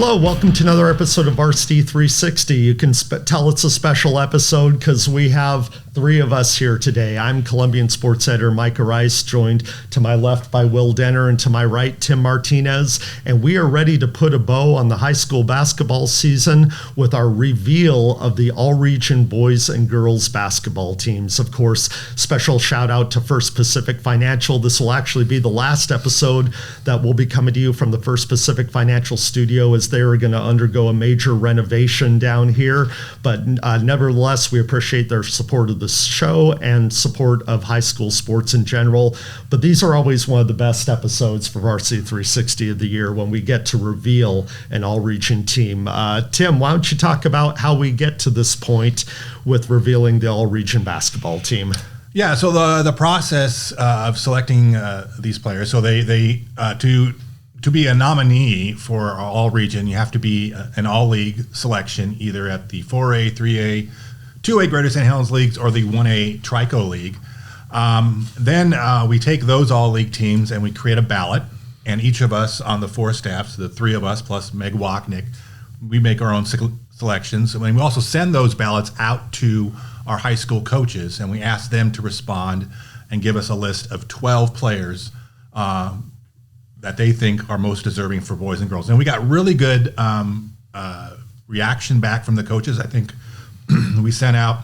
Hello, welcome to another episode of Varsity360. You can tell it's a special episode because we have three of us here today. I'm Columbian sports editor Micah Rice, joined to my left by Will Denner and to my right, Tim Martinez. And we are ready to put a bow on the high school basketball season with our reveal of the All-Region boys and girls basketball teams. Of course, special shout out to First Pacific Financial. This will actually be the last episode that will be coming to you from the First Pacific Financial studio, as they are going to undergo a major renovation down here. But nevertheless, we appreciate their support of the show and support of high school sports in general. But these are always one of the best episodes for Varsity360 of the year when we get to reveal an all-region team. Tim, why don't you talk about how we get to this point with revealing the all-region basketball team? Yeah, so the process of selecting these players, so they to be a nominee for all-region, you have to be an all-league selection, either at the 4A, 3A, 2A Greater St. Helens Leagues or the 1A Trico League. Then we take those all-league teams and we create a ballot, and each of us on the four staffs, the three of us plus Meg Wachnick, we make our own selections. And we also send those ballots out to our high school coaches, and we ask them to respond and give us a list of 12 players that they think are most deserving for boys and girls. And we got really good reaction back from the coaches. I think we sent out,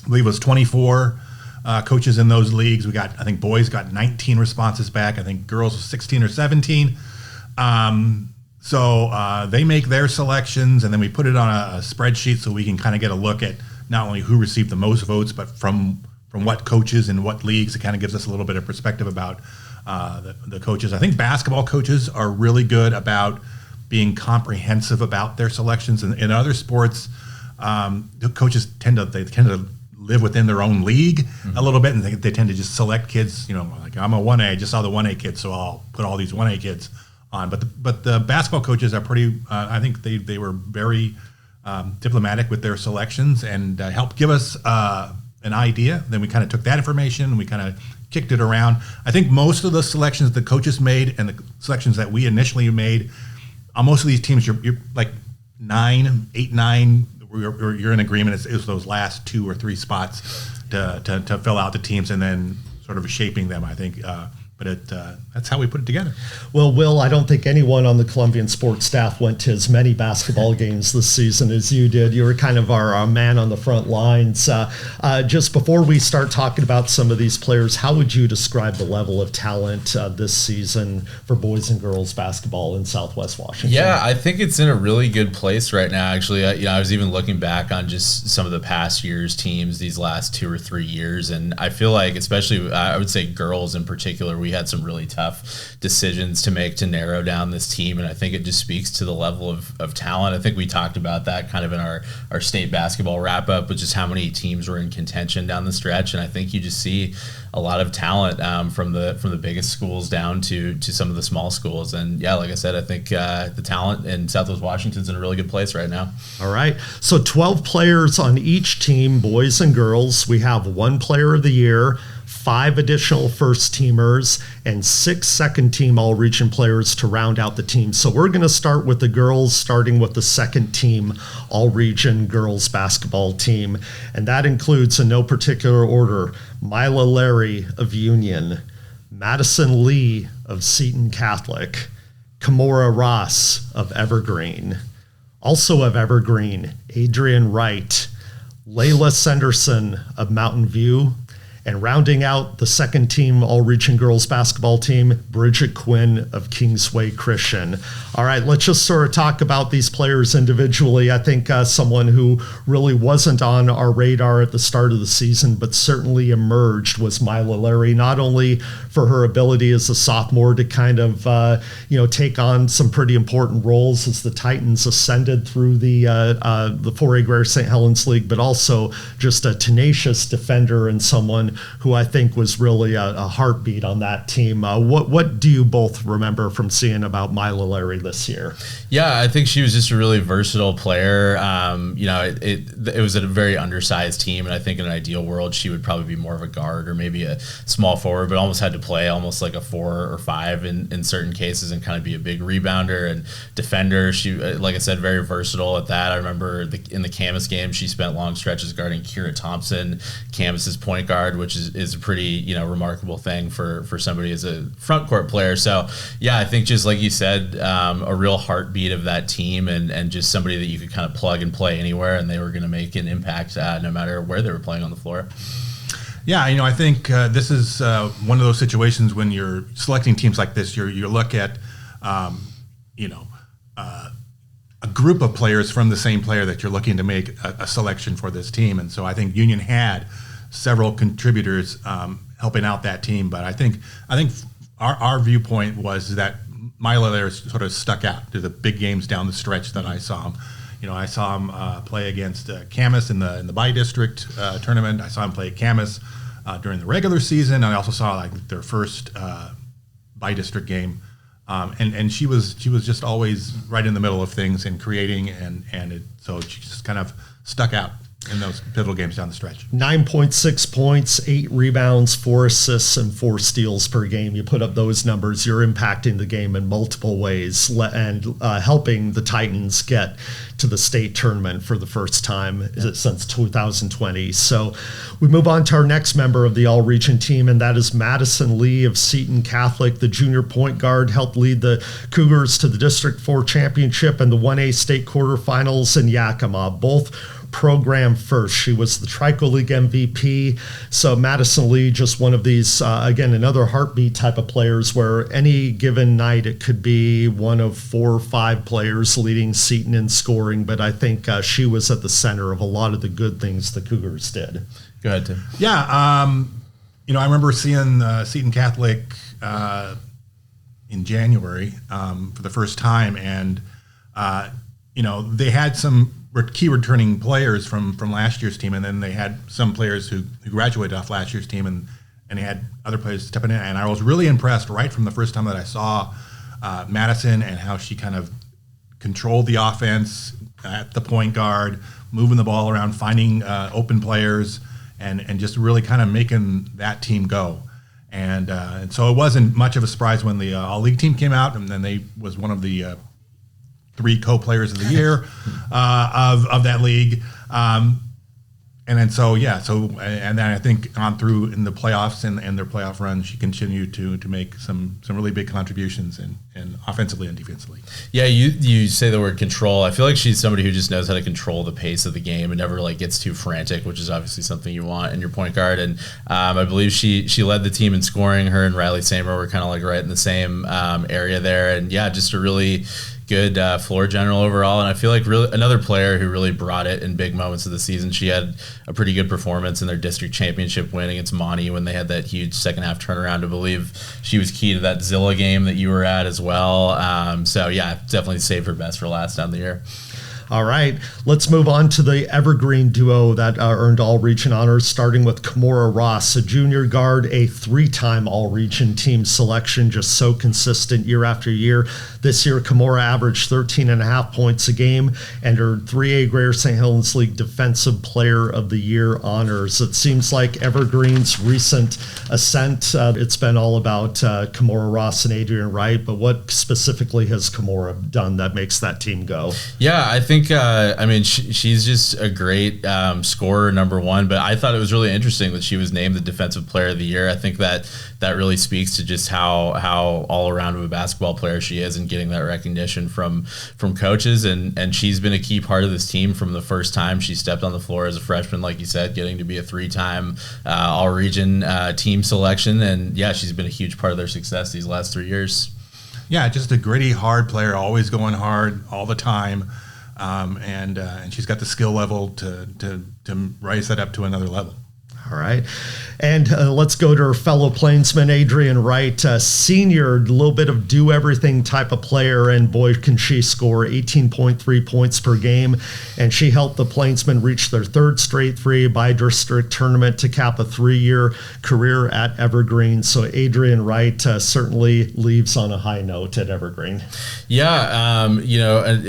I believe it was 24 coaches in those leagues. We got, I think boys got 19 responses back. I think girls was 16 or 17. So they make their selections, and then we put it on a spreadsheet so we can kind of get a look at not only who received the most votes, but from what coaches and what leagues. It kind of gives us a little bit of perspective about the coaches. I think basketball coaches are really good about being comprehensive about their selections. And in other sports, the coaches tend to live within their own league a little bit, and they tend to just select kids. You know, like I'm a 1A, I just saw the 1A kids, so I'll put all these 1A kids on. But the basketball coaches are pretty. I think they were very diplomatic with their selections and helped give us an idea. Then we kind of took that information and we kind of kicked it around. I think most of the selections the coaches made and the selections that we initially made, on most of these teams, you're like 8, 9. You're in agreement. It's those last 2 or 3 spots to fill out the teams and then sort of shaping them, I think. But that's how we put it together. Well, Will, I don't think anyone on the Columbian sports staff went to as many basketball games this season as you did. You were kind of our man on the front lines. Just before we start talking about some of these players, how would you describe the level of talent this season for boys and girls basketball in Southwest Washington? Yeah, I think it's in a really good place right now, actually. I was even looking back on just some of the past year's teams these last 2 or 3 years, and I feel like, especially, I would say girls in particular, we had some really tough decisions to make to narrow down this team, and I think it just speaks to the level of talent. I think we talked about that kind of in our state basketball wrap-up, with just how many teams were in contention down the stretch, and I think you just see a lot of talent from the biggest schools down to some of the small schools. And yeah, like I said, I think the talent in Southwest Washington's in a really good place right now. All right, so 12 players on each team, boys and girls. We have 1 player of the year, 5 additional first teamers, and 6 second team all-region players to round out the team. So we're going to start with the girls, starting with the second team all-region girls basketball team. And that includes, in no particular order, Mila Larry of Union, Madison Lee of Seton Catholic, Kimora Ross of Evergreen. Also of Evergreen, Adrian Wright, Layla Senderson of Mountain View, and rounding out the second team all-region girls basketball team, Bridget Quinn of Kingsway Christian. All right, let's just sort of talk about these players individually. I think someone who really wasn't on our radar at the start of the season, but certainly emerged, was Mila Larry, not only for her ability as a sophomore to kind of, take on some pretty important roles as the Titans ascended through the 4A Greater St. Helens League, but also just a tenacious defender and someone who I think was really a heartbeat on that team. What do you both remember from seeing about Mila Larry this year? Yeah, I think she was just a really versatile player. It was a very undersized team, and I think in an ideal world, she would probably be more of a guard or maybe a small forward, but almost had to play almost like a 4 or 5 in certain cases and kind of be a big rebounder and defender. She, like I said, very versatile at that. I remember in the Camas game, she spent long stretches guarding Kira Thompson, Camas's point guard, which is a pretty remarkable thing for somebody as a front court player. So yeah, I think just like you said, a real heartbeat of that team and just somebody that you could kind of plug and play anywhere, and they were going to make an impact no matter where they were playing on the floor. Yeah, I think this is one of those situations when you're selecting teams like this, you look at, a group of players from the same player that you're looking to make a selection for this team. And so I think Union had several contributors helping out that team. But I think our viewpoint was that Mila there sort of stuck out to the big games down the stretch that I saw him. I saw him play against Camas in the bi-district tournament. I saw him play at Camas during the regular season. I also saw their first bi-district game. And she was just always right in the middle of things and creating, so she just kind of stuck out in those pivotal games down the stretch. 9.6 points, 8 rebounds, 4 assists, and 4 steals per game. You put up those numbers, you're impacting the game in multiple ways and helping the Titans get to the state tournament for the first time since 2020. So we move on to our next member of the All-Region team, and that is Madison Lee of Seton Catholic. The junior point guard helped lead the Cougars to the District 4 championship and the 1A state quarterfinals in Yakima, both program first. She was the Trico League MVP. So Madison Lee, just one of these, again, another heartbeat type of players where any given night it could be one of 4 or 5 players leading Seton in scoring. But I think she was at the center of a lot of the good things the Cougars did. Go ahead, Tim. Yeah. I remember seeing Seton Catholic in January for the first time. And, they had some key returning players from last year's team, and then they had some players who graduated off last year's team, and they had other players stepping in. And I was really impressed right from the first time that I saw Madison and how she kind of controlled the offense at the point guard, moving the ball around, finding open players, and just really kind of making that team go. And so it wasn't much of a surprise when the All-League team came out, and then they was one of the 3 co-players of the year of that league. And then I think on through in the playoffs and their playoff run, she continued to make some really big contributions and offensively and defensively. Yeah, you say the word control. I feel like she's somebody who just knows how to control the pace of the game and never gets too frantic, which is obviously something you want in your point guard. And I believe she led the team in scoring. Her and Riley Samer were kind of right in the same area there. And yeah, just a really good floor general overall, and I feel like really another player who really brought it in big moments of the season. She had a pretty good performance in their district championship win against Monty when they had that huge second half turnaround. I believe she was key to that Zilla game that you were at as well. So yeah, definitely saved her best for last down the year. All right, let's move on to the evergreen duo that earned All-Region honors, starting with Kimora Ross, a junior guard, a 3-time All-Region team selection, just so consistent year after year. This year, Kimora averaged 13.5 points a game and earned 3A Greater St. Helens League Defensive Player of the Year honors. It seems like Evergreen's recent ascent, it's been all about Kimora Ross and Adrian Wright, but what specifically has Kimora done that makes that team go? Yeah, I think she's just a great scorer, number one, but I thought it was really interesting that she was named the Defensive Player of the Year. I think that really speaks to just how all around of a basketball player she is and getting that recognition from coaches, and she's been a key part of this team from the first time she stepped on the floor as a freshman, like you said, getting to be a 3-time All-Region team selection, and yeah, she's been a huge part of their success these last 3 years. Yeah, just a gritty, hard player, always going hard all the time. And she's got the skill level to raise that up to another level. All right. And let's go to our fellow Plainsman, Adrian Wright, senior, a little bit of do-everything type of player, and boy, can she score 18.3 points per game. And she helped the Plainsmen reach their third straight 3 by-district tournament to cap a 3-year career at Evergreen. So Adrian Wright certainly leaves on a high note at Evergreen. Yeah,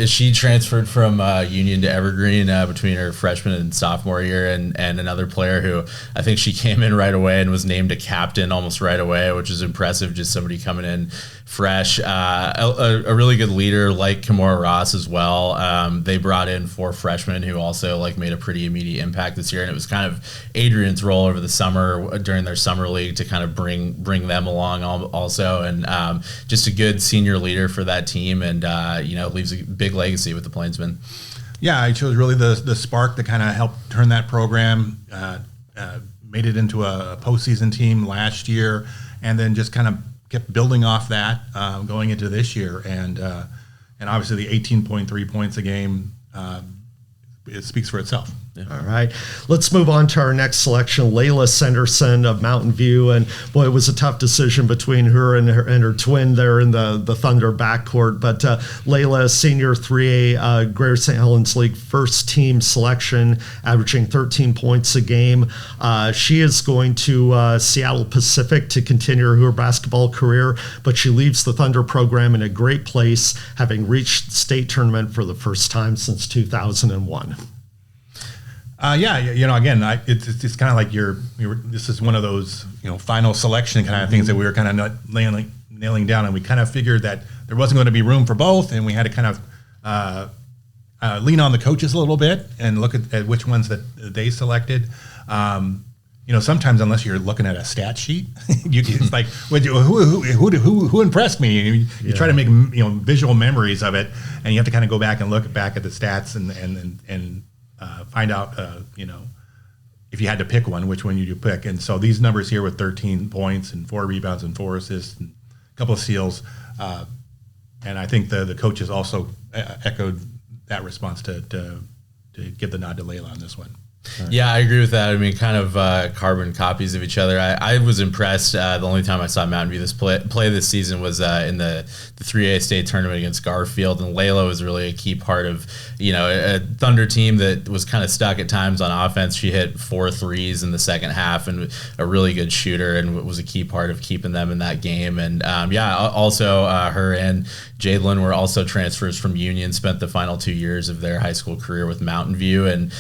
she transferred from Union to Evergreen between her freshman and sophomore year, and another player who I think she came in right away and was named a captain almost right away, which is impressive. Just somebody coming in fresh, a really good leader like Kimora Ross as well. They brought in 4 freshmen who also made a pretty immediate impact this year, and it was kind of Adrian's role over the summer during their summer league to kind of bring them along also, and just a good senior leader for that team, and leaves a big legacy with the Plainsmen. Yeah, she was really the spark that kind of helped turn that program, made it into a postseason team last year, and then just kind of kept building off that going into this year. And obviously the 18.3 points a game, it speaks for itself. Yeah. All right. Let's move on to our next selection, Layla Sanderson of Mountain View. And boy, it was a tough decision between her and her twin there in the Thunder backcourt. But Layla, senior 3A Greater St. Helens League first team selection, averaging 13 points a game. She is going to Seattle Pacific to continue her basketball career, but she leaves the Thunder program in a great place, having reached the state tournament for the first time since 2001. Again, it's kind of like this is one of those final selection kind of things that we were kind of nailing down, and we kind of figured that there wasn't going to be room for both, and we had to kind of lean on the coaches a little bit and look at which ones that they selected. Sometimes unless you're looking at a stat sheet, it's like who impressed me. You try to make visual memories of it, and you have to kind of go back and look back at the stats and find out, if you had to pick one, which one you pick. And so these numbers here with 13 points and 4 rebounds and 4 assists and a couple of steals, and I think the coaches also echoed that response to give the nod to Layla on this one. Yeah, I agree with that. I mean, kind of carbon copies of each other. I was impressed. The only time I saw Mountain View play this season was in the 3A state tournament against Garfield, and Layla was really a key part of a Thunder team that was kind of stuck at times on offense. She hit 4 threes in the second half and a really good shooter, and was a key part of keeping them in that game. And also her and Jadelyn were also transfers from Union, spent the final 2 years of their high school career with Mountain View, and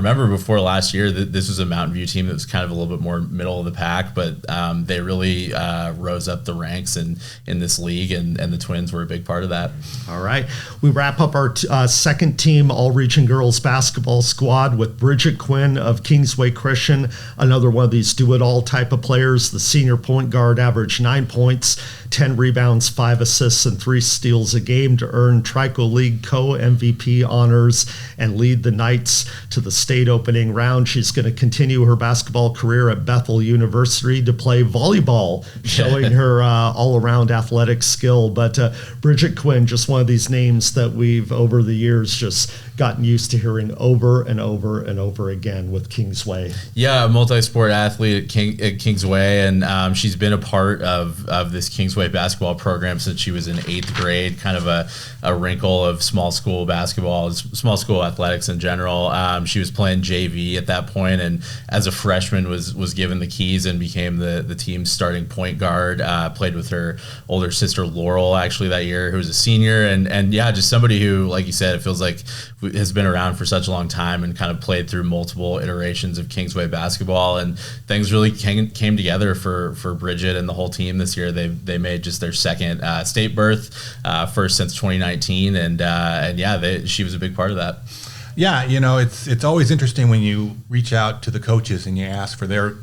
remember before last year that this was a Mountain View team that was kind of a little bit more middle of the pack, but they really rose up the ranks in this league, and the Twins were a big part of that. All right. We wrap up our second team All-Region girls basketball squad with Bridget Quinn of Kingsway Christian, another one of these do-it-all type of players. The senior point guard averaged 9 points, 10 rebounds, 5 assists, and 3 steals a game to earn Trico League co-MVP honors and lead the Knights to the state opening round. She's going to continue her basketball career at Bethel University to play volleyball, showing her all-around athletic skill. But Bridget Quinn, just one of these names that we've, over the years, just gotten used to hearing over and over and over again with Kingsway. Yeah, a multi-sport athlete at Kingsway, and she's been a part of this Kingsway basketball program since she was in 8th grade, kind of a wrinkle of small school basketball, small school athletics in general. She was playing JV at that point, and as a freshman was given the keys and became the team's starting point guard. Played with her older sister Laurel actually that year, who was a senior, and yeah, just somebody who, like you said, it feels like has been around for such a long time and kind of played through multiple iterations of Kingsway basketball, and things really came together for Bridget and the whole team this year. They made just their second state berth, first since 2019, and yeah, she was a big part of that. Yeah, it's always interesting when you reach out to the coaches and you ask for their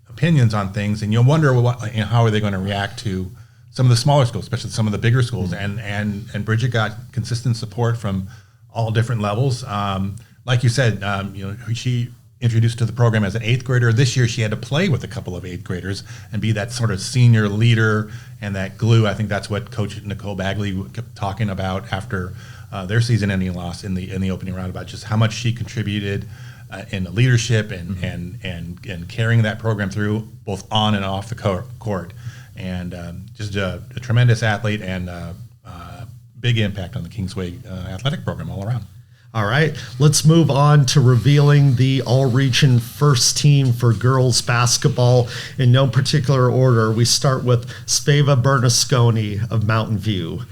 opinions on things, and you'll wonder how are they going to react to some of the smaller schools, especially some of the bigger schools. And Bridget got consistent support from all different levels. Like you said, she introduced to the program as an 8th grader. This year she had to play with a couple of 8th graders and be that sort of senior leader and that glue. I think that's what Coach Nicole Bagley kept talking about after their season-ending loss in the opening round, about just how much she contributed in the leadership and carrying that program through both on and off the court. And just a tremendous athlete and big impact on the Kingsway athletic program all around. All right, let's move on to revealing the all-region first team for girls basketball in no particular order. We start with Sveva Bernasconi of Mountain View,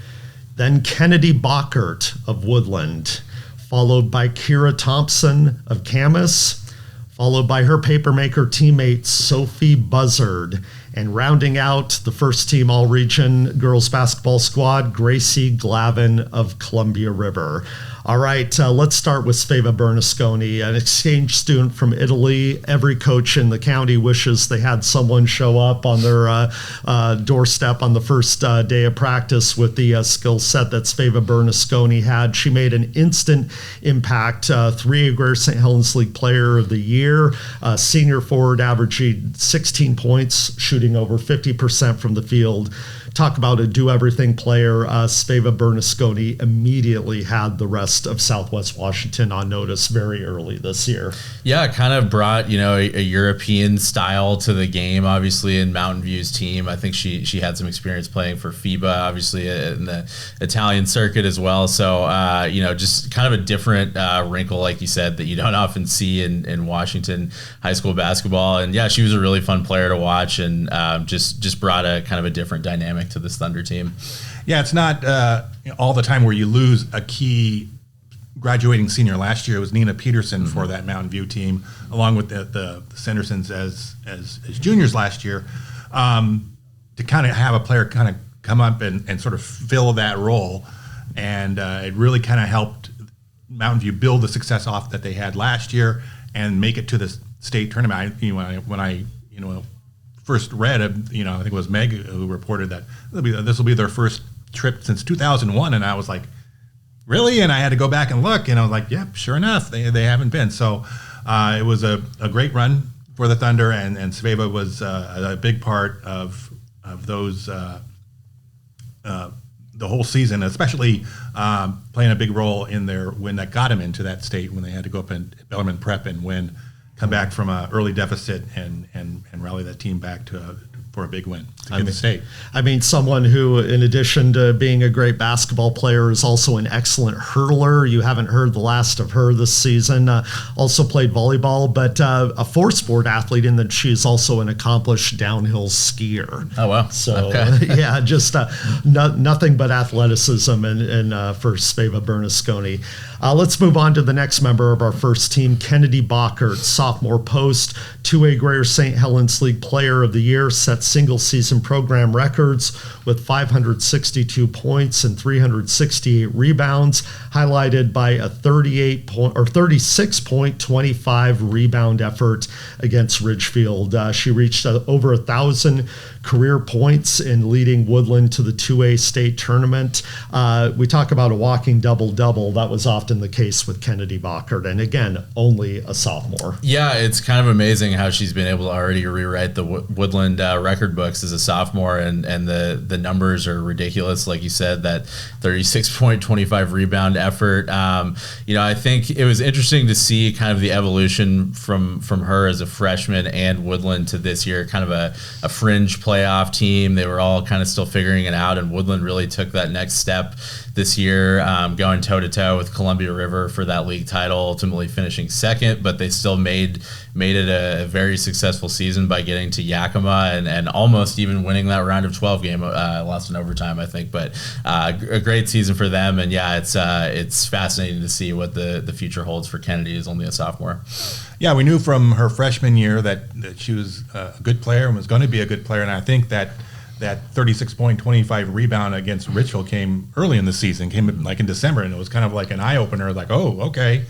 then Kennedy Bockert of Woodland, followed by Kira Thompson of Camas, followed by her papermaker teammate Sophie Buzzard, and rounding out the first team all-region girls basketball squad, Gracie Glavin of Columbia River. All right, let's start with Sveva Bernasconi, an exchange student from Italy. Every coach in the county wishes they had someone show up on their doorstep on the first day of practice with the skill set that Sveva Bernasconi had. She made an instant impact, 3A Greater St. Helens League Player of the Year, senior forward averaging 16 points, shooting over 50% from the field. Talk about a do-everything player. Sveva Bernasconi immediately had the rest of Southwest Washington on notice very early this year. Yeah, it kind of brought, a European style to the game, obviously, in Mountain View's team. I think she had some experience playing for FIBA, obviously, in the Italian circuit as well. So, just kind of a different wrinkle, like you said, that you don't often see in Washington high school basketball. And, yeah, she was a really fun player to watch and just brought a kind of a different dynamic to this Thunder team. Yeah, it's not all the time where you lose a key graduating senior. Last year it was Nina Peterson for that Mountain View team, along with the Sandersons as juniors last year, to kind of have a player kind of come up and sort of fill that role. And it really kind of helped Mountain View build the success off that they had last year and make it to the state tournament. When I first read, I think it was Meg who reported that this will be their first trip since 2001, and I was like, really? And I had to go back and look, and I was like, yep, sure enough, they haven't been. So it was a great run for the Thunder, and Sveva was a big part of those the whole season, especially playing a big role in their win that got him into that state when they had to go up in Bellarmine Prep and win. Come back from an early deficit and rally that team back for a big win to get the state. I mean, someone who, in addition to being a great basketball player, is also an excellent hurdler. You haven't heard the last of her this season. Also played volleyball, but a four-sport athlete, in that she's also an accomplished downhill skier. Oh, wow. So, yeah, just nothing but athleticism for Sveva Bernasconi. Let's move on to the next member of our first team, Kennedy Bockert, sophomore post, 2A Greater St. Helens League Player of the Year, set single-season program records with 562 points and 368 rebounds, highlighted by a 36.25 rebound effort against Ridgefield. She reached over 1,000 career points in leading Woodland to the 2A state tournament. We talk about a walking double-double. That was often the case with Kennedy Bockert, and again, only a sophomore. Yeah, it's kind of amazing how she's been able to already rewrite the Woodland record books as a sophomore, and the numbers are ridiculous. Like you said, that 36.25 rebound effort. I think it was interesting to see kind of the evolution from her as a freshman and Woodland to this year, kind of a fringe playoff team. They were all kind of still figuring it out, and Woodland really took that next step this year, going toe-to-toe with Columbia River for that league title, ultimately finishing second, but they still made it a very successful season by getting to Yakima and almost even winning that round of 12 game, lost in overtime, I think, but a great season for them. And yeah, it's fascinating to see what the future holds for Kennedy as only a sophomore. Yeah, we knew from her freshman year that she was a good player and was going to be a good player, and I think that 36.25 rebound against Ridgefield came early in the season, came like in December, and it was kind of like an eye-opener, like, oh, okay,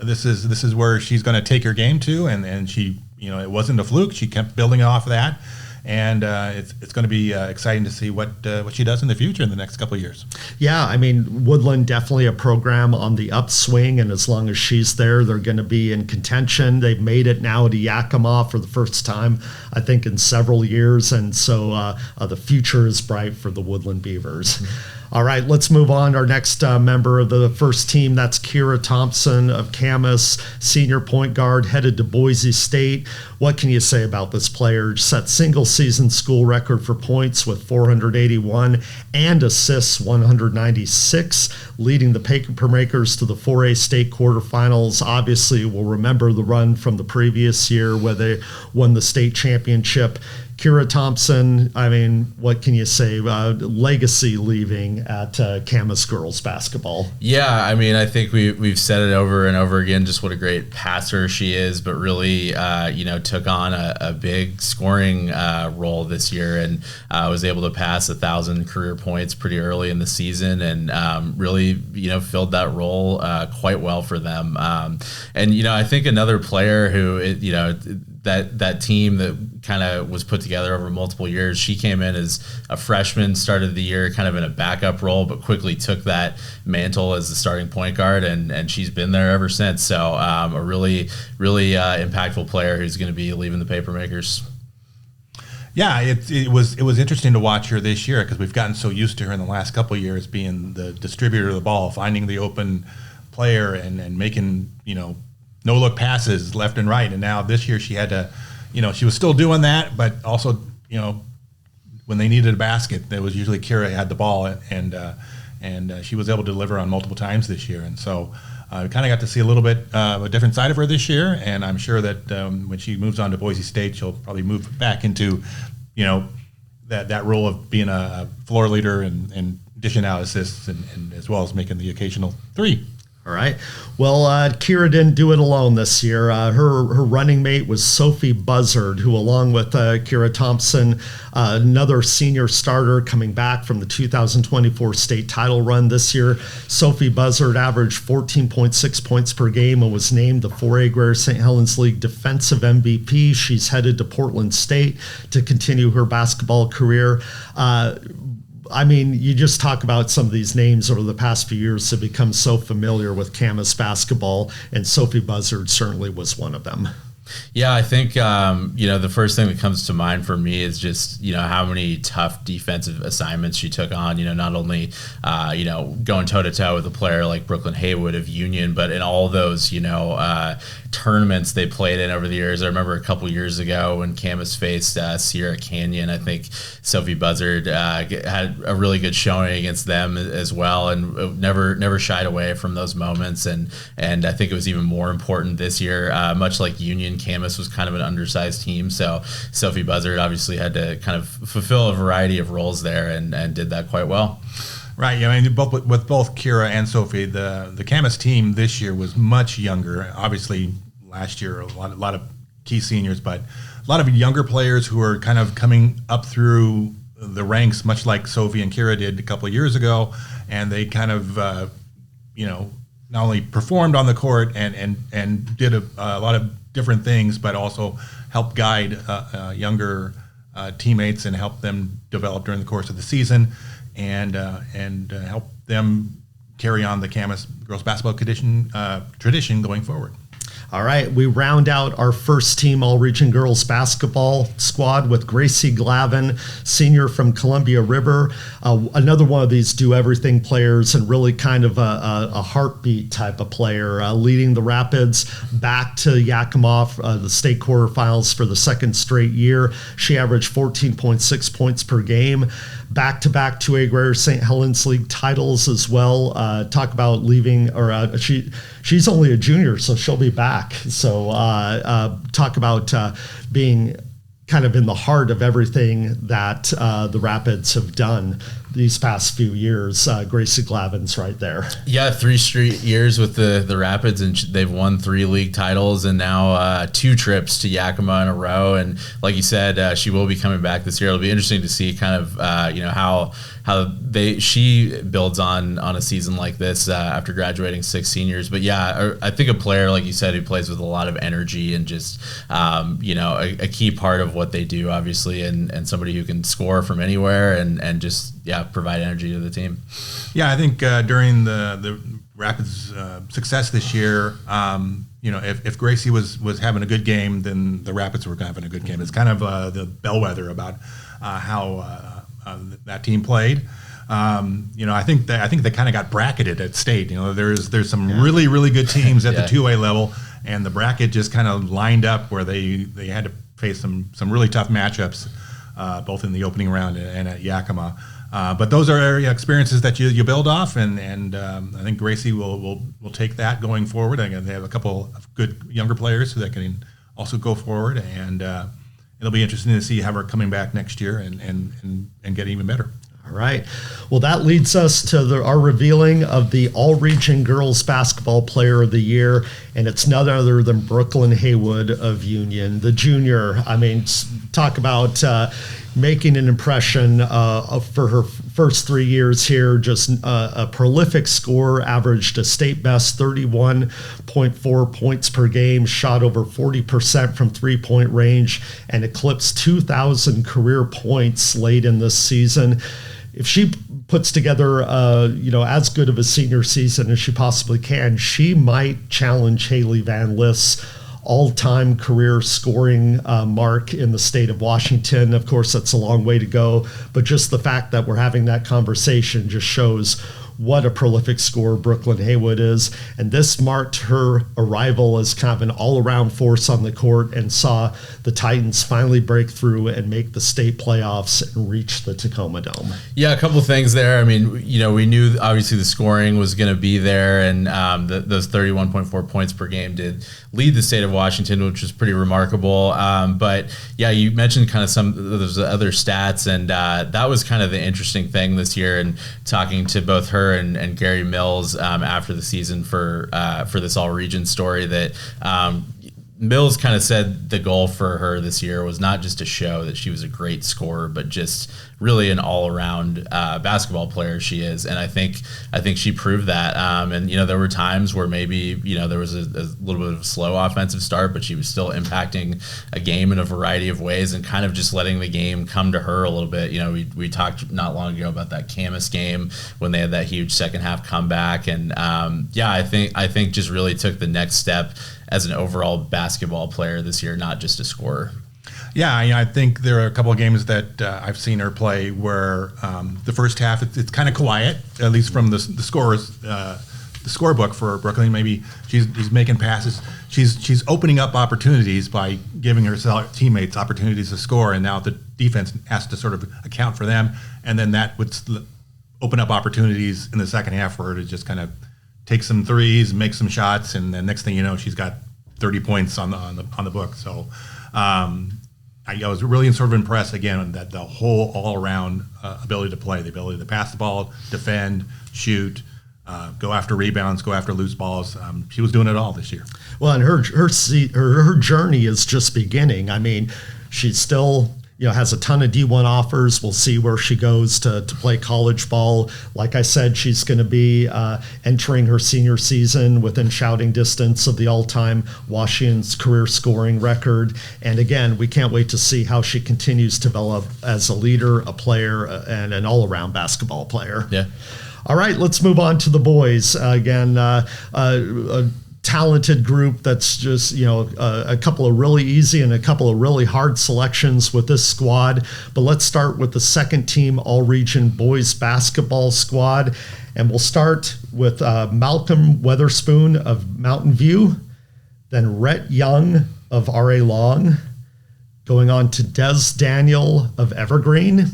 this is where she's going to take her game to, and she, it wasn't a fluke. She kept building off of that, and it's going to be exciting to see what she does in the future in the next couple of years. Yeah, I mean, Woodland definitely a program on the upswing, and as long as she's there, they're going to be in contention. They've made it now to Yakima for the first time, I think, in several years, and so the future is bright for the Woodland Beavers. All right, let's move on. Our next member of the first team, that's Kira Thompson of Camas, senior point guard, headed to Boise State. What can you say about this player? Set single-season school record for points with 481 and assists 196, leading the Papermakers to the 4A state quarterfinals. Obviously, we'll remember the run from the previous year where they won the state championship. Kira Thompson, I mean, what can you say? Legacy leaving at Camas girls basketball. Yeah, I mean, I think we've said it over and over again, just what a great passer she is, but really, took on a big scoring role this year and was able to pass 1,000 career points pretty early in the season and really, filled that role quite well for them. I think another player who, that team that kind of was put together over multiple years. She came in as a freshman, started the year kind of in a backup role, but quickly took that mantle as the starting point guard, and she's been there ever since. So a really, really impactful player who's going to be leaving the Papermakers. Yeah, it was interesting to watch her this year because we've gotten so used to her in the last couple of years being the distributor of the ball, finding the open player and making, no-look passes left and right. And now this year she had to, she was still doing that, but also, when they needed a basket, there was usually Kira had the ball, and she was able to deliver on multiple times this year. And so we kind of got to see a little bit a different side of her this year. And I'm sure that when she moves on to Boise State, she'll probably move back into, that role of being a floor leader and dishing out assists and as well as making the occasional three. All right. Well, Kira didn't do it alone this year. Her running mate was Sophie Buzzard, who, along with Kira Thompson, another senior starter coming back from the 2024 state title run this year. Sophie Buzzard averaged 14.6 points per game and was named the 4A Greater St. Helens League Defensive MVP. She's headed to Portland State to continue her basketball career. I mean, you just talk about some of these names over the past few years have become so familiar with Camas basketball, and Sophie Buzzard certainly was one of them. Yeah, I think, the first thing that comes to mind for me is just, how many tough defensive assignments she took on, not only, going toe-to-toe with a player like Brooklyn Haywood of Union, but in all those, tournaments they played in over the years. I remember a couple years ago when Camas faced Sierra Canyon, I think Sophie Buzzard had a really good showing against them as well, and never shied away from those moments. And I think it was even more important this year, much like Union, Camas was kind of an undersized team, so Sophie Buzzard obviously had to kind of fulfill a variety of roles there and did that quite well. Right. Yeah, I mean, with both Kira and Sophie, the Camas team this year was much younger. Obviously, last year a lot of key seniors, but a lot of younger players who are kind of coming up through the ranks, much like Sophie and Kira did a couple of years ago, and they kind of not only performed on the court and did a lot of different things, but also helped guide younger teammates and help them develop during the course of the season, and help them carry on the Camas girls basketball tradition going forward. All right, we round out our first team All-Region girls basketball squad with Gracie Glavin, senior from Columbia River. Another one of these do-everything players and really kind of a heartbeat type of player, leading the Rapids back to Yakima, the state quarterfinals for the second straight year. She averaged 14.6 points per game. Back-to-back 2A Greater St. Helens League titles as well. Talk about leaving, or she's only a junior, so she'll be back. So talk about being kind of in the heart of everything that the Rapids have done these past few years. Gracie Glavin's right there. Yeah, 3 straight years with the Rapids, and they've won 3 league titles and now 2 trips to Yakima in a row. And like you said, she will be coming back this year. It'll be interesting to see kind of how she builds on a season like this after graduating 6 seniors. But yeah, I think a player like you said who plays with a lot of energy and just a key part of what they do, obviously, and somebody who can score from anywhere and just provide energy to the team. Yeah, I think during the Rapids' success this year, if Gracie was having a good game, then the Rapids were having a good game. It's kind of the bellwether about how that team played. I think they kind of got bracketed at state. There's some really, really good teams at the 2A level, and the bracket just kind of lined up where they had to face some really tough matchups, both in the opening round and at Yakima. But those are area experiences that you build off, and I think Gracie will take that going forward. Again, they have a couple of good younger players that can also go forward, and it'll be interesting to see how we're coming back next year and get even better. All right. Well, that leads us to our revealing of the All-Region Girls Basketball Player of the Year, and it's none other than Brooklyn Haywood of Union, the junior. I mean, talk about making an impression for her first 3 years here. Just a prolific scorer, averaged a state best 31.4 points per game, shot over 40% from three-point range, and eclipsed 2,000 career points late in this season. If she puts together, as good of a senior season as she possibly can, she might challenge Haley Van Lith's all-time career scoring mark in the state of Washington. Of course, that's a long way to go, but just the fact that we're having that conversation just shows what a prolific scorer Brooklyn Haywood is. And this marked her arrival as kind of an all-around force on the court, and saw the Titans finally break through and make the state playoffs and reach the Tacoma Dome. Yeah, a couple of things there. I mean, we knew obviously the scoring was going to be there, and those 31.4 points per game did lead the state of Washington, which was pretty remarkable. But yeah, you mentioned kind of some of those other stats, and that was kind of the interesting thing this year. And talking to both her and Gary Mills after the season for this all-region story, that Mills kind of said the goal for her this year was not just to show that she was a great scorer, but just really an all-around basketball player she is. And I think she proved that. And there were times where maybe there was a little bit of a slow offensive start, but she was still impacting a game in a variety of ways, and kind of just letting the game come to her a little bit. We talked not long ago about that Camas game when they had that huge second half comeback, and I think just really took the next step as an overall basketball player this year, not just a scorer. Yeah, I think there are a couple of games that I've seen her play where the first half it's kind of quiet, at least from the scorers, the scorebook for Brooklyn. Maybe she's making passes. She's opening up opportunities by giving her teammates opportunities to score, and now the defense has to sort of account for them, and then that would open up opportunities in the second half for her to just kind of take some threes, make some shots, and then next thing you know, she's got 30 points on the book. So I was really sort of impressed again that the whole all-around ability to play, the ability to pass the ball, defend, shoot, go after rebounds, go after loose balls. She was doing it all this year. Well, and her journey is just beginning. I mean, she's still has a ton of D1 offers. We'll see where she goes to play college ball. Like I said, she's going to be entering her senior season within shouting distance of the all-time Washington's career scoring record. And again, we can't wait to see how she continues to develop as a leader, a player, and an all-around basketball player. Yeah. All right, let's move on to the boys. Again, a talented group that's just, a couple of really easy and a couple of really hard selections with this squad. But let's start with the second team All-Region boys basketball squad. And we'll start with Malcolm Weatherspoon of Mountain View, then Rhett Young of R.A. Long, going on to Des Daniel of Evergreen,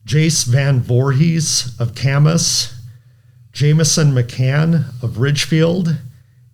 Jace Van Voorhees of Camas, Jameson McCann of Ridgefield,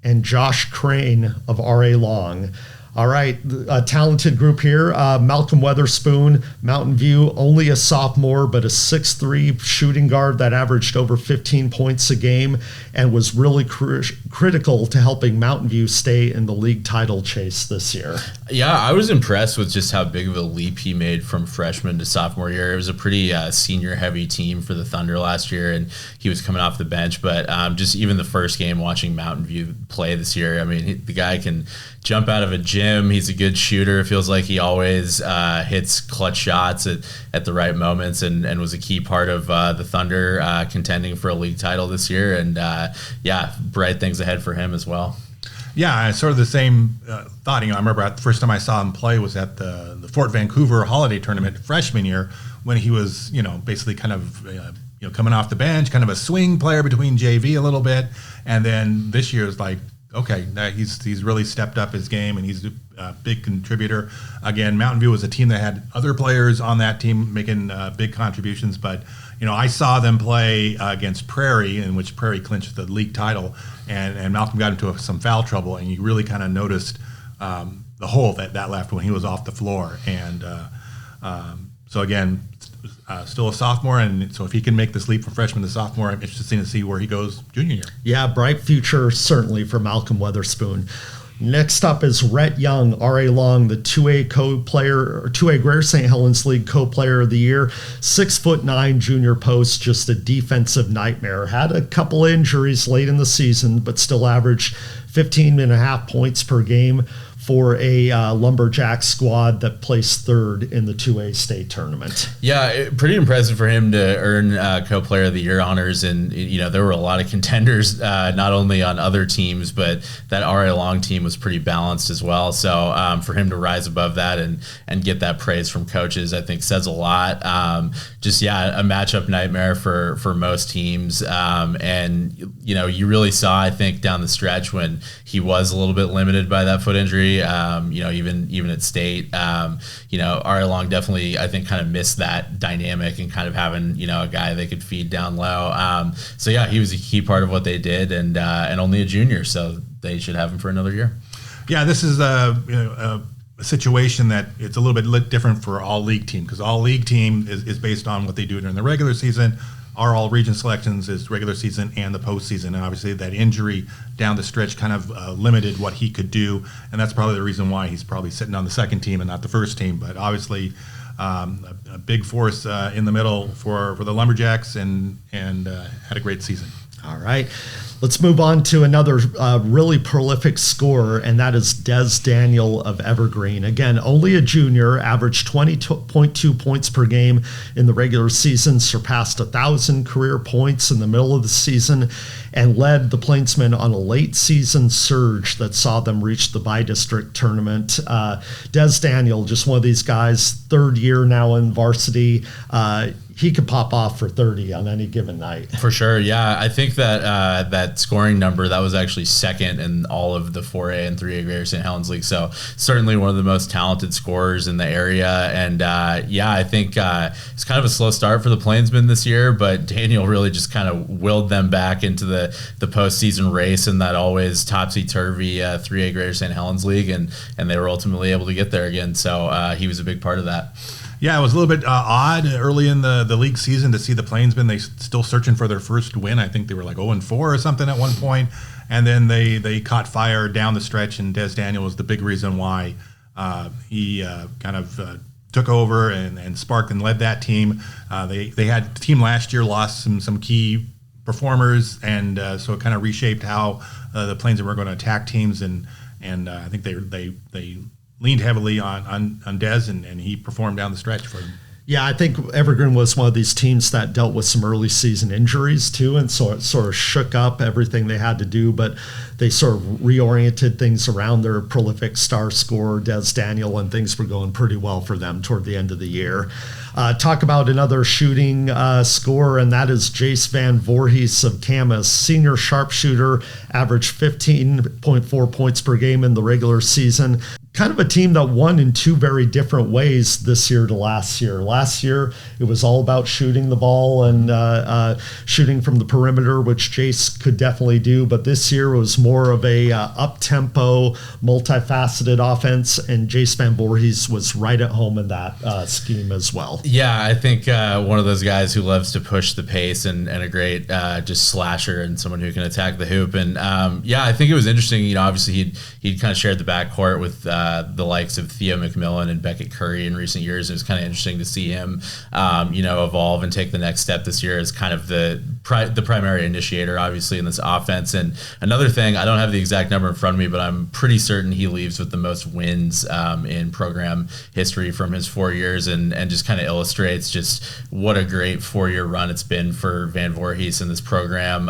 and Josh Crane of R.A. Long. All right, a talented group here. Malcolm Weatherspoon, Mountain View, only a sophomore, but a 6'3" shooting guard that averaged over 15 points a game and was really critical to helping Mountain View stay in the league title chase this year. Yeah, I was impressed with just how big of a leap he made from freshman to sophomore year. It was a pretty senior-heavy team for the Thunder last year, and he was coming off the bench. But just even the first game watching Mountain View play this year, I mean, the guy can jump out of a gym. He's a good shooter. It feels like he always hits clutch shots at the right moments, and was a key part of the Thunder contending for a league title this year. And bright things ahead for him as well. Yeah, sort of the same thought. I remember the first time I saw him play was at the Fort Vancouver Holiday Tournament freshman year, when he was, basically kind of coming off the bench, kind of a swing player between JV a little bit, and then this year is like, okay, he's really stepped up his game, and he's a big contributor. Again, Mountain View was a team that had other players on that team making big contributions, but I saw them play against Prairie, in which Prairie clinched the league title, and Malcolm got into some foul trouble, and you really kind of noticed the hole that left when he was off the floor. And so again, still a sophomore, and so if he can make this leap from freshman to sophomore, I'm interested to see where he goes junior year. Yeah, bright future certainly for Malcolm Weatherspoon. Next up is Rhett Young, R.A. Long, the 2A co-player, or 2A Greater St. Helens League co-player of the year. 6'9" junior post, just a defensive nightmare. Had a couple injuries late in the season, but still averaged 15.5 points per game for a Lumberjack squad that placed third in the 2A state tournament. Yeah, pretty impressive for him to earn co-player of the year honors. And, there were a lot of contenders, not only on other teams, but that RA Long team was pretty balanced as well. So for him to rise above that and get that praise from coaches, I think says a lot. A matchup nightmare for most teams. And, you really saw, I think, down the stretch when he was a little bit limited by that foot injury. Even at state, R.A. Long definitely, I think, kind of missed that dynamic and kind of having, a guy they could feed down low. He was a key part of what they did, and only a junior, so they should have him for another year. Yeah, this is a situation that it's a little bit different for all league team, because all league team is based on what they do during the regular season. Our all-region selections is regular season and the postseason, and obviously that injury down the stretch kind of limited what he could do, and that's probably the reason why he's probably sitting on the second team and not the first team. But obviously, a big force in the middle for the Lumberjacks, and had a great season. All right. Let's move on to another really prolific scorer, and that is Des Daniel of Evergreen. Again, only a junior, averaged 20.2 points per game in the regular season, surpassed 1,000 career points in the middle of the season, and led the Plainsmen on a late season surge that saw them reach the bi-district tournament. Des Daniel, just one of these guys, third year now in varsity. He could pop off for 30 on any given night. For sure, yeah. I think that that scoring number, that was actually second in all of the 4A and 3A Greater St. Helens League. So certainly one of the most talented scorers in the area. And I think it's kind of a slow start for the Plainsmen this year, but Daniel really just kind of willed them back into the postseason race in that always topsy-turvy 3A Greater St. Helens League, and they were ultimately able to get there again. So he was a big part of that. Yeah, it was a little bit odd early in the league season to see the Plainsmen. They still searching for their first win. I think they were like 0-4 or something at one point, and then they caught fire down the stretch. And Des Daniel was the big reason why he kind of took over and sparked and led that team. They had the team last year lost some key performers, and so it kind of reshaped how the Plainsmen were going to attack teams. And I think they leaned heavily on Des, and he performed down the stretch for them. Yeah, I think Evergreen was one of these teams that dealt with some early season injuries too, and so it sort of shook up everything they had to do, but they sort of reoriented things around their prolific star scorer, Des Daniel, and things were going pretty well for them toward the end of the year. Talk about another shooting scorer, and that is Jace Van Voorhees of Camas. Senior sharpshooter, averaged 15.4 points per game in the regular season. Kind of a team that won in two very different ways this year to last year. Last year, it was all about shooting the ball and shooting from the perimeter, which Jace could definitely do. But this year, it was more of a up-tempo, multifaceted offense, and Jace Van Voorhees was right at home in that scheme as well. Yeah, I think one of those guys who loves to push the pace and a great just slasher and someone who can attack the hoop. And I think it was interesting. Obviously he'd kind of shared the backcourt with the likes of Theo McMillan and Beckett Curry in recent years. It was kind of interesting to see him, evolve and take the next step this year as kind of the primary initiator, obviously, in this offense. And another thing, I don't have the exact number in front of me, but I'm pretty certain he leaves with the most wins in program history from his 4 years, and just kind of illustrates just what a great 4-year run it's been for Van Voorhees in this program.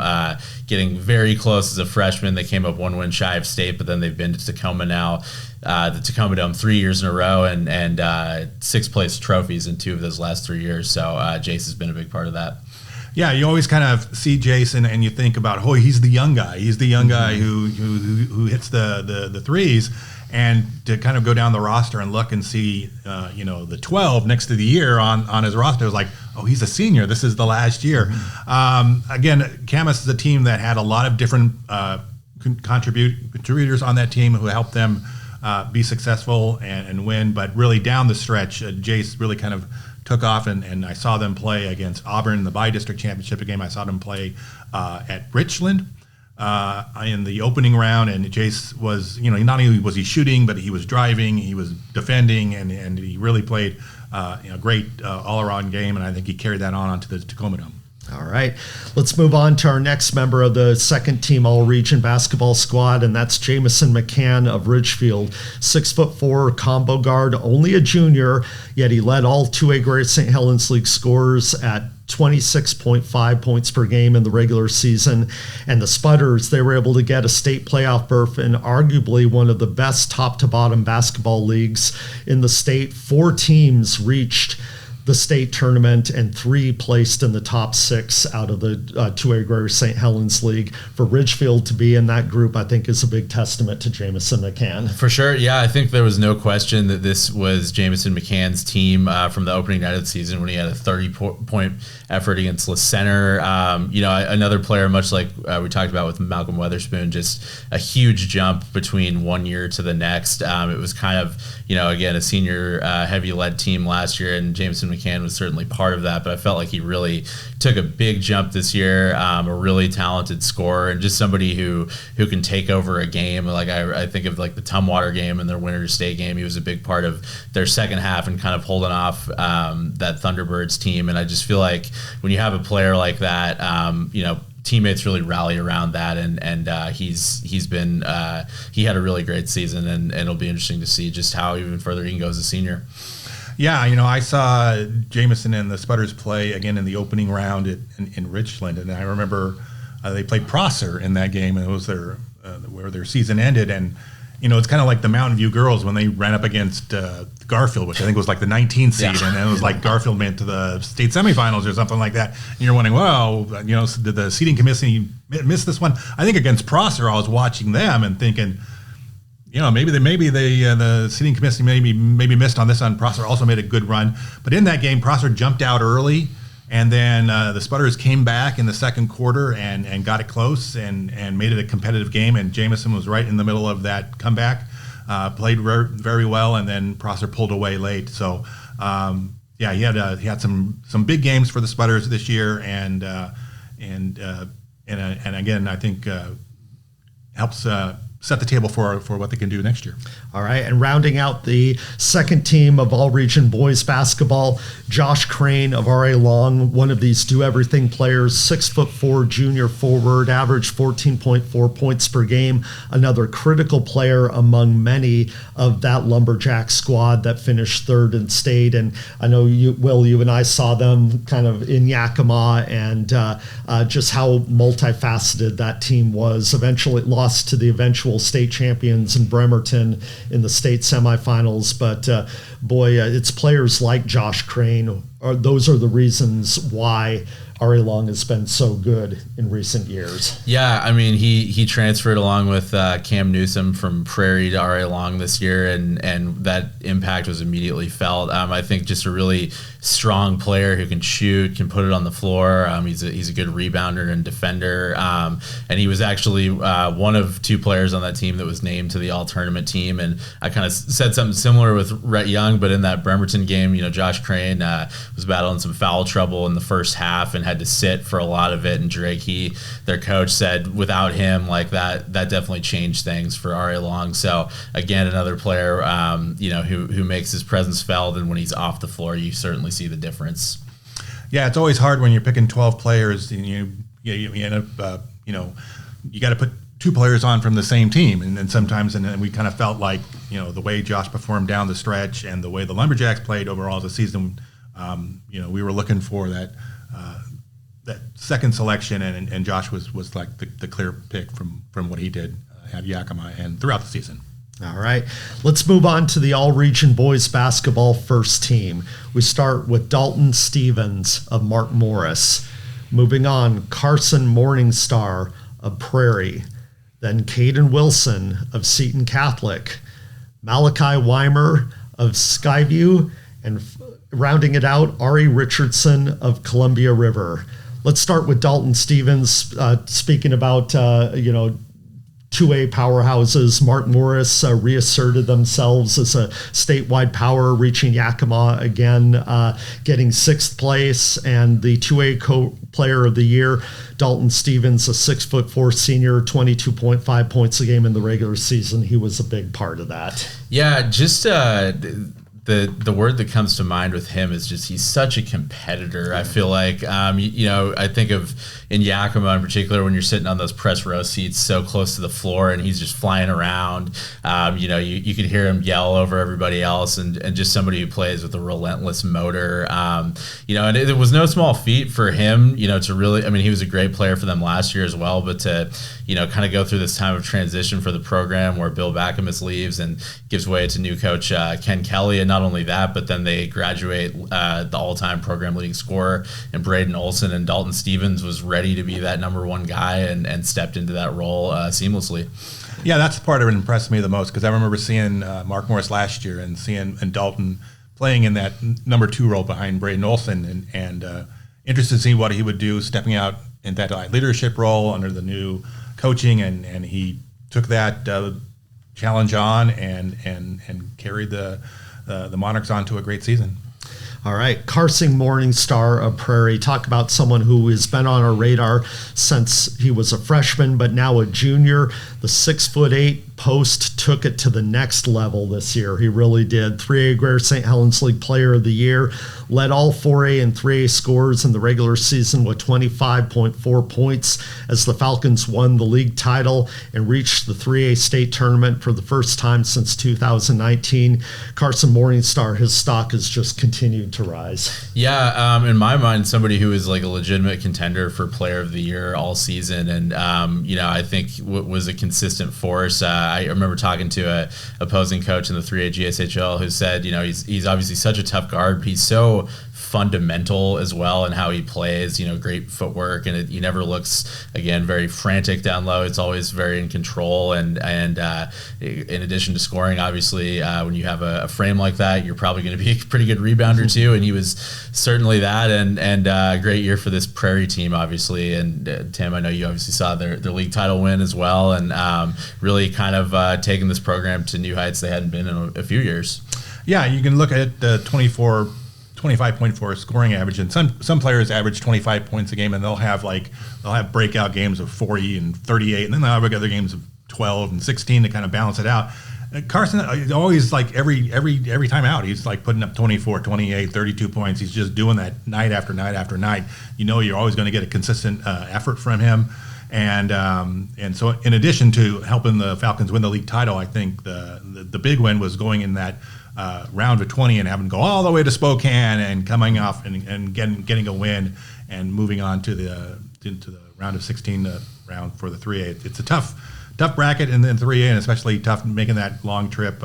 Getting very close as a freshman. They came up 1 win shy of state, but then they've been to Tacoma now, the Tacoma Dome 3 years in a row, and 6th place trophies in 2 of those last 3 years. So Jace has been a big part of that. Yeah, you always kind of see Jason and you think about, oh, he's the young guy. He's the young guy who hits the threes. And to kind of go down the roster and look and see, the 12 next to the year on his roster, it was like, oh, he's a senior. This is the last year. Again, Camas is a team that had a lot of different contributors on that team who helped them be successful and win. But really down the stretch, Jace really kind of took off, and I saw them play against Auburn in the bi-district championship game. I saw them play at Richland in the opening round, and Jace was, not only was he shooting, but he was driving, he was defending, and he really played a great all-around game, and I think he carried that on onto the Tacoma Dome. All right, let's move on to our next member of the second team All-Region basketball squad, and that's Jamison McCann of Ridgefield. 6'4" combo guard, only a junior, yet he led all 2A Greater St. Helens League scorers at 26.5 points per game in the regular season. And the Spudders, they were able to get a state playoff berth in arguably one of the best top-to-bottom basketball leagues in the state. 4 teams reached the state tournament, and 3 placed in the top 6 out of the 2A Greater St. Helens League. For Ridgefield to be in that group, I think, is a big testament to Jamison McCann. For sure, yeah. I think there was no question that this was Jamison McCann's team from the opening night of the season when he had a 30-point effort against La Center. Another player, much like we talked about with Malcolm Weatherspoon, just a huge jump between one year to the next. It was kind of, again, a senior heavy-led team last year, and Jamison McCann was certainly part of that, but I felt like he really took a big jump this year, a really talented scorer, and just somebody who can take over a game. Like I think of like the Tumwater game and their Winter State game. He was a big part of their second half and kind of holding off that Thunderbirds team, and I just feel like when you have a player like that, teammates really rally around that, and he's been he had a really great season, and it'll be interesting to see just how even further he can go as a senior. Yeah, I saw Jamison and the Spudders play again in the opening round in Richland, and I remember they played Prosser in that game, and it was where their season ended. And it's kind of like the Mountain View girls when they ran up against Garfield, which I think was like the 19th seed, and it was like Garfield made to the state semifinals or something like that. And you're wondering, well, did the seeding committee miss this one? I think against Prosser, I was watching them and thinking, maybe the seating committee maybe missed on this one. Prosser also made a good run, but in that game, Prosser jumped out early, and then the Spudders came back in the second quarter and got it close and made it a competitive game. And Jamison was right in the middle of that comeback, played very well, and then Prosser pulled away late. So he had some big games for the Spudders this year, and again, I think helps set the table for what they can do next year. All right, and rounding out the second team of All-Region boys basketball, Josh Crane of R.A. Long, one of these do-everything players, 6'4" junior forward, averaged 14.4 points per game, another critical player among many of that Lumberjack squad that finished third in state. And I know, you and I saw them kind of in Yakima, and just how multifaceted that team was. Eventually lost to the eventual state champions in Bremerton in the state semifinals, but it's players like Josh Crane, those are the reasons why R.A. Long has been so good in recent years. Yeah, I mean, he transferred along with Cam Newsom from Prairie to R.A. Long this year, and that impact was immediately felt. I think just a really strong player who can shoot, can put it on the floor. He's a good rebounder and defender, and he was actually one of 2 players on that team that was named to the all-tournament team. And I kind of said something similar with Rhett Young, but in that Bremerton game, Josh Crane was battling some foul trouble in the first half and had to sit for a lot of it. And Drake, their coach, said without him, like that definitely changed things for R.A. Long. So again, another player, who makes his presence felt, and when he's off the floor, you certainly see the difference. Yeah, it's always hard when you're picking 12 players, and you end up, you got to put 2 players on from the same team, and then sometimes, and we kind of felt like, the way Josh performed down the stretch and the way the Lumberjacks played overall as a season, we were looking for that second selection, and Josh was like the clear pick from what he did at Yakima and throughout the season. All right, let's move on to the All-Region boys basketball first team. We start with Dalton Stevens of Martin Morris. Moving on, Carson Morningstar of Prairie. Then Caden Wilson of Seton Catholic. Malachi Weimer of Skyview. And rounding it out, Ari Richardson of Columbia River. Let's start with Dalton Stevens, speaking about, 2A powerhouses. Mark Morris reasserted themselves as a statewide power, reaching Yakima again, getting 6th place, and the 2A player of the year, Dalton Stevens, a 6'4" senior, 22.5 points a game in the regular season. He was a big part of that. Yeah, just the word that comes to mind with him is just he's such a competitor. I feel like, I think of in Yakima in particular when you're sitting on those press row seats so close to the floor and he's just flying around. You could hear him yell over everybody else and just somebody who plays with a relentless motor. And it was no small feat for him, to really, he was a great player for them last year as well, but to, kind of go through this time of transition for the program where Bill Backamus leaves and gives way to new coach Ken Kelly. And not only that, but then they graduate the all-time program leading scorer in Braden Olson, and Dalton Stevens was ready to be that number one guy and stepped into that role seamlessly. Yeah, that's the part that impressed me the most, because I remember seeing Mark Morris last year and seeing Dalton playing in that number 2 role behind Braden Olson, and interested to see what he would do stepping out in that leadership role under the new coaching, and he took that challenge on and carried the Monarchs on to a great season. All right, Carson Morningstar of Prairie. Talk about someone who has been on our radar since he was a freshman, but now a junior. The 6'8" post took it to the next level this year. He really did. 3A Greater St. Helens League Player of the Year. Led all 4A and 3A scores in the regular season with 25.4 points as the Falcons won the league title and reached the 3A state tournament for the first time since 2019. Carson Morningstar, his stock has just continued to rise. Yeah, in my mind, somebody who is like a legitimate contender for Player of the Year all season, and I think was a consistent force. I remember talking to a opposing coach in the 3A GSHL who said, he's obviously such a tough guard, but he's so fundamental as well in how he plays, great footwork, and he never looks, again, very frantic down low. It's always very in control, and in addition to scoring, obviously, when you have a frame like that, you're probably going to be a pretty good rebounder too, and he was certainly that, and a great year for this Prairie team, obviously, and Tim, I know you obviously saw their league title win as well, and really kind of taking this program to new heights they hadn't been in a few years. Yeah, you can look at the 25.4 scoring average, and some players average 25 points a game, and they'll have breakout games of 40 and 38, and then they'll have other games of 12 and 16 to kind of balance it out. Carson always, like every time out, he's like putting up 24, 28, 32 points. He's just doing that night after night after night. You're always going to get a consistent effort from him. And so in addition to helping the Falcons win the league title, I think the big win was going in that round of 20 and having to go all the way to Spokane and coming off and getting a win and moving on into the round of 16 round for the 3A. It's a tough bracket in 3A, and especially tough making that long trip.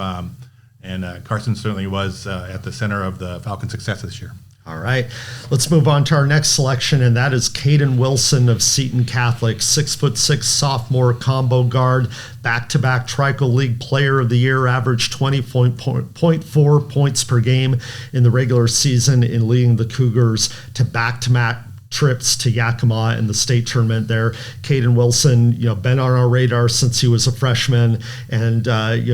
And Carson certainly was at the center of the Falcon success this year. All right, let's move on to our next selection, and that is Caden Wilson of Seton Catholic, 6'6" sophomore combo guard, back-to-back Trico League Player of the Year, averaged 20.4 points per game in the regular season in leading the Cougars to back-to-back trips to Yakima in the state tournament there. Caden Wilson, been on our radar since he was a freshman, and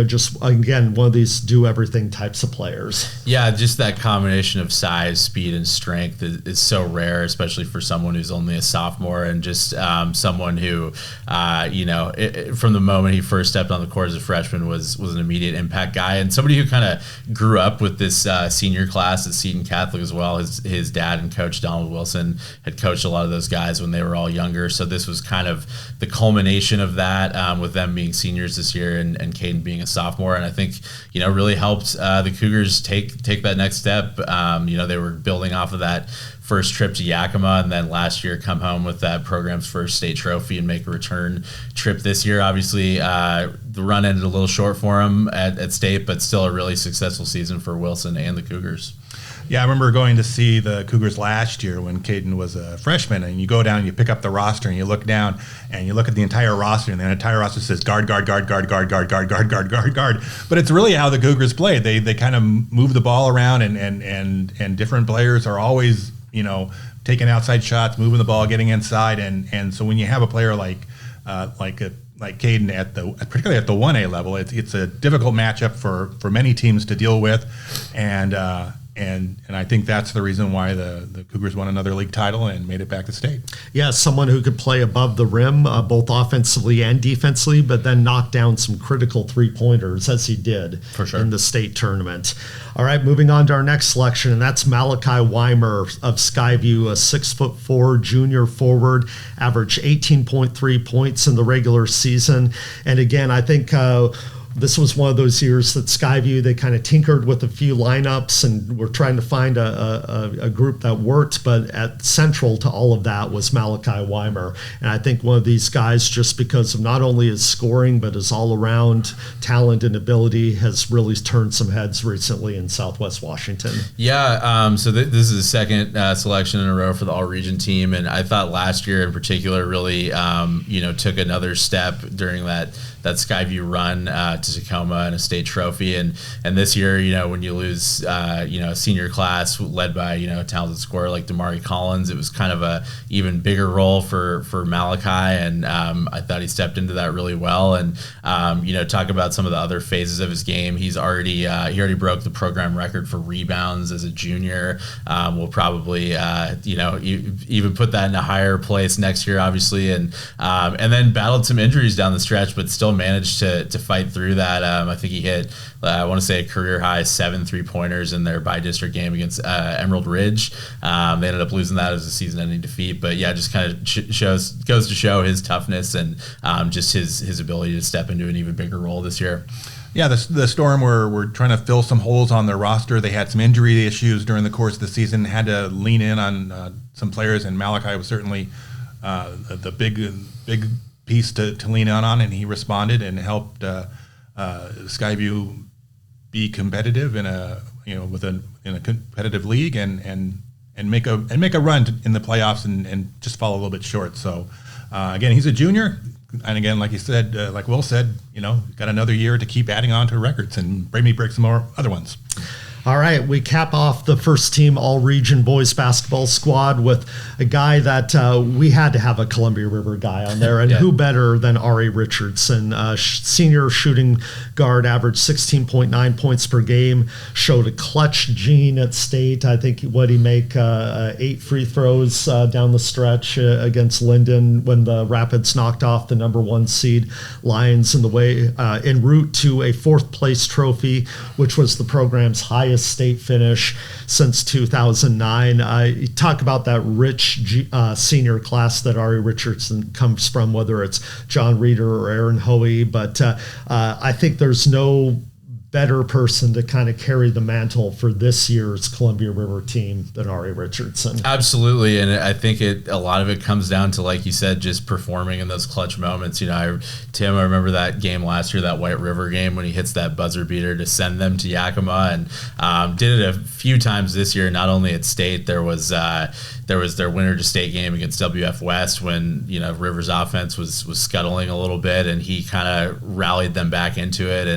just again one of these do everything types of players. Yeah, just that combination of size, speed, and strength is so rare, especially for someone who's only a sophomore, and just someone who, from the moment he first stepped on the court as a freshman was an immediate impact guy, and somebody who kind of grew up with this senior class at Seton Catholic as well. His dad and coach Donald Wilson had coached a lot of those guys when they were all younger, so this was kind of the culmination of that, with them being seniors this year and Caden being a sophomore, and I think really helped the Cougars take that next step. They were building off of that first trip to Yakima, and then last year come home with that program's first state trophy and make a return trip this year. Obviously, the run ended a little short for him at state, but still a really successful season for Wilson and the Cougars. Yeah, I remember going to see the Cougars last year when Caden was a freshman, and you go down and you pick up the roster and you look down and you look at the entire roster, and the entire roster says guard, guard, guard, guard, guard, guard, guard, guard, guard, guard, guard. But it's really how the Cougars play. They kind of move the ball around, and different players are always, taking outside shots, moving the ball, getting inside, and so when you have a player like Caden particularly at the 1A level, it's a difficult matchup for many teams to deal with, and I think that's the reason why the Cougars won another league title and made it back to state. Yeah, someone who could play above the rim, both offensively and defensively, but then knock down some critical three-pointers, as he did For sure. in the state tournament. All right, moving on to our next selection, and that's Malachi Weimer of Skyview, a 6'4" junior forward, averaged 18.3 points in the regular season. And again, I think this was one of those years that Skyview, they kind of tinkered with a few lineups and were trying to find a group that worked, but at central to all of that was Malachi Weimer. And I think one of these guys, just because of not only his scoring, but his all-around talent and ability, has really turned some heads recently in Southwest Washington. Yeah, so this is the second selection in a row for the All-Region team, and I thought last year in particular really, took another step during that Skyview run to Tacoma and a state trophy, and this year, when you lose, a senior class led by a talented scorer like Damari Collins, it was kind of a even bigger role for Malachi, and I thought he stepped into that really well. And talk about some of the other phases of his game. He already broke the program record for rebounds as a junior. We'll probably even put that in a higher place next year, obviously, and then battled some injuries down the stretch, but still managed to fight through that. I think he hit, I want to say, a career high 7 3-pointers in their by-district game against Emerald Ridge. They ended up losing that as a season-ending defeat, but yeah, just kind of goes to show his toughness and just his ability to step into an even bigger role this year. Yeah, the Storm were trying to fill some holes on their roster. They had some injury issues during the course of the season, had to lean in on some players, and Malachi was certainly the big piece to lean on, and he responded and helped Skyview be competitive in a competitive league and make a run in the playoffs and just fall a little bit short. So again, he's a junior, and again, like you said, like Will said, got another year to keep adding on to records and maybe break some more other ones. All right, we cap off the first team all-region boys basketball squad with a guy that we had to have a Columbia River guy on there, and who better than Ari Richardson, senior shooting guard, averaged 16.9 points per game, showed a clutch gene at state. I think what he make 8 free throws down the stretch against Linden when the Rapids knocked off the number 1 seed Lions en route to a 4th place trophy, which was the program's highest state finish since 2009. You talk about that rich senior class that Ari Richardson comes from, whether it's John Reeder or Aaron Hoey, but I think there's no better person to kind of carry the mantle for this year's Columbia River team than Ari Richardson. Absolutely, and I think a lot of it comes down to, like you said, just performing in those clutch moments. Tim, I remember that game last year, that White River game, when he hits that buzzer beater to send them to Yakima, and did it a few times this year. Not only at state, there was their winner to state game against WF West when River's offense was scuttling a little bit, and he kind of rallied them back into it,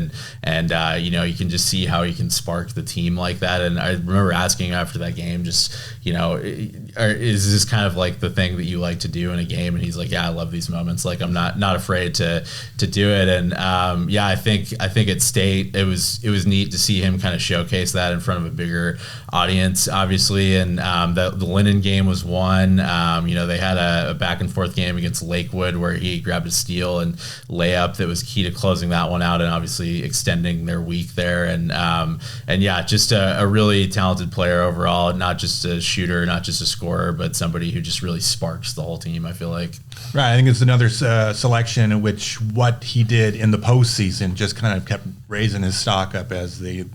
and you can just see how he can spark the team like that. And I remember asking after that game, just is this kind of like the thing that you like to do in a game? And he's like, yeah, I love these moments. Like, I'm not afraid to do it. And I think at state it was neat to see him kind of showcase that in front of a bigger audience, obviously. And the Linden game was one. They had a back and forth game against Lakewood where he grabbed a steal and layup that was key to closing that one out and obviously extending their week there. And just a really talented player overall, not just a shooter, not just a scorer, but somebody who just really sparks the whole team, I feel like. Right. I think it's another selection in which what he did in the postseason just kind of kept raising his stock up as the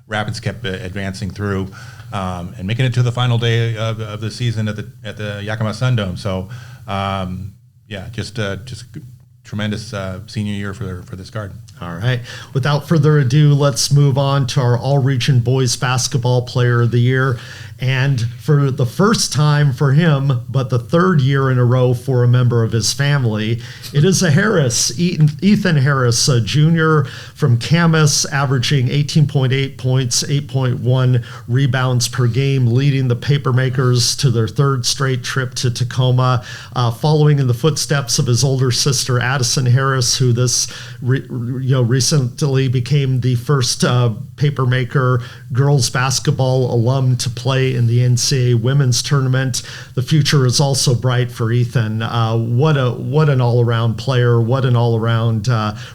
Rapids kept advancing through and making it to the final day of the season at the Yakima Sun Dome. So, just tremendous senior year for this guard. All right. Without further ado, let's move on to our All-Region Boys Basketball Player of the Year. And for the first time for him, but the third year in a row for a member of his family, it is a Harris, Ethan Harris, a junior from Camas, averaging 18.8 points, 8.1 rebounds per game, leading the Papermakers to their third straight trip to Tacoma, following in the footsteps of his older sister, Addison Harris, who recently became the first Papermaker girls basketball alum to play in the NCAA women's tournament. The future is also bright for Ethan. What an all-around player, what an all-around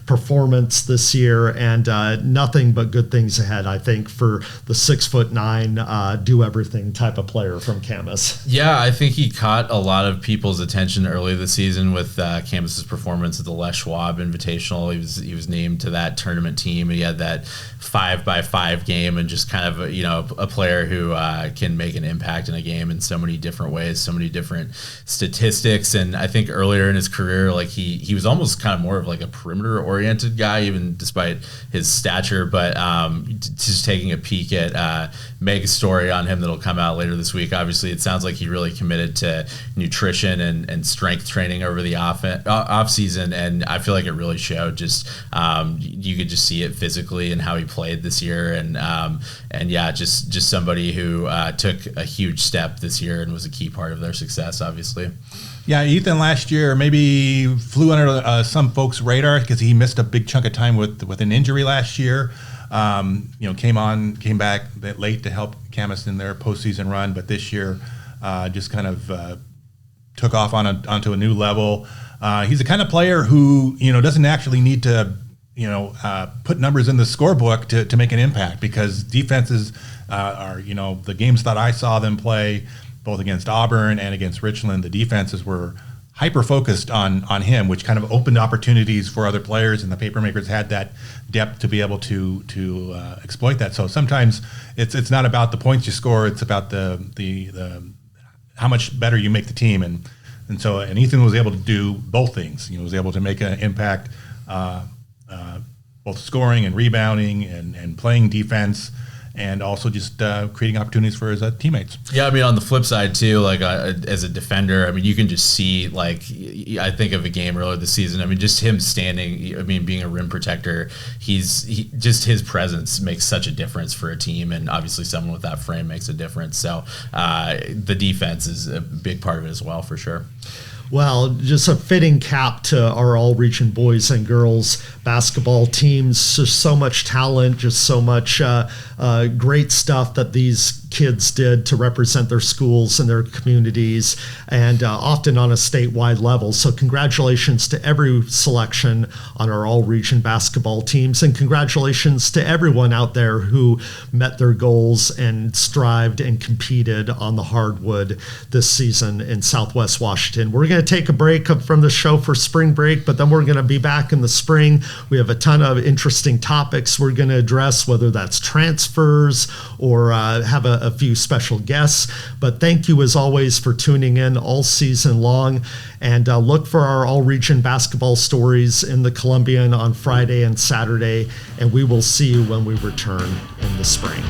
performance this year, and nothing but good things ahead, I think, for the 6'9", do everything type of player from Camas. Yeah, I think he caught a lot of people's attention early this season with Camas's performance at the Les Schwab Invitational. He was named to that tournament team, and he had that 5x5 game, and just kind of a player who can make an impact in a game in so many different ways, so many different statistics. And I think earlier in his career, like he was almost kind of more of like a perimeter oriented guy, even despite his stature. But just taking a peek at Meg's story on him that'll come out later this week, obviously it sounds like he really committed to nutrition and strength training over the off season, and I feel like it really showed. Just you could just see it physically and how he played this year, and yeah, just somebody who took a huge step this year and was a key part of their success, obviously. Yeah, Ethan last year maybe flew under some folks' radar because he missed a big chunk of time with an injury last year. Came back a bit late to help Camas in their postseason run, but this year just kind of took off onto a new level. He's the kind of player who doesn't actually need to put numbers in the scorebook to make an impact, because defenses are the games that I saw them play, both against Auburn and against Richland, the defenses were hyper focused on him, which kind of opened opportunities for other players, and the Papermakers had that depth to be able to exploit that. So sometimes it's not about the points you score; it's about the how much better you make the team, and Ethan was able to do both things. He was able to make an impact, both scoring and rebounding and playing defense, and also just creating opportunities for his teammates. Yeah, I mean, on the flip side too, like as a defender, I mean, you can just see, like, I think of a game earlier this season. I mean, just him standing, I mean, being a rim protector, just his presence makes such a difference for a team, and obviously someone with that frame makes a difference. So the defense is a big part of it as well, for sure. Well, just a fitting cap to our all-region boys and girls basketball teams. Just so much talent, just so much great stuff that these kids did to represent their schools and their communities, and often on a statewide level. So congratulations to every selection on our all-region basketball teams, and congratulations to everyone out there who met their goals and strived and competed on the hardwood this season in Southwest Washington. We're going to take a break from the show for spring break, but then we're going to be back in the spring. We have a ton of interesting topics we're going to address, whether that's transfers or have a few special guests. But thank you, as always, for tuning in all season long, and look for our all-region basketball stories in the Columbian on Friday and Saturday, and we will see you when we return in the spring.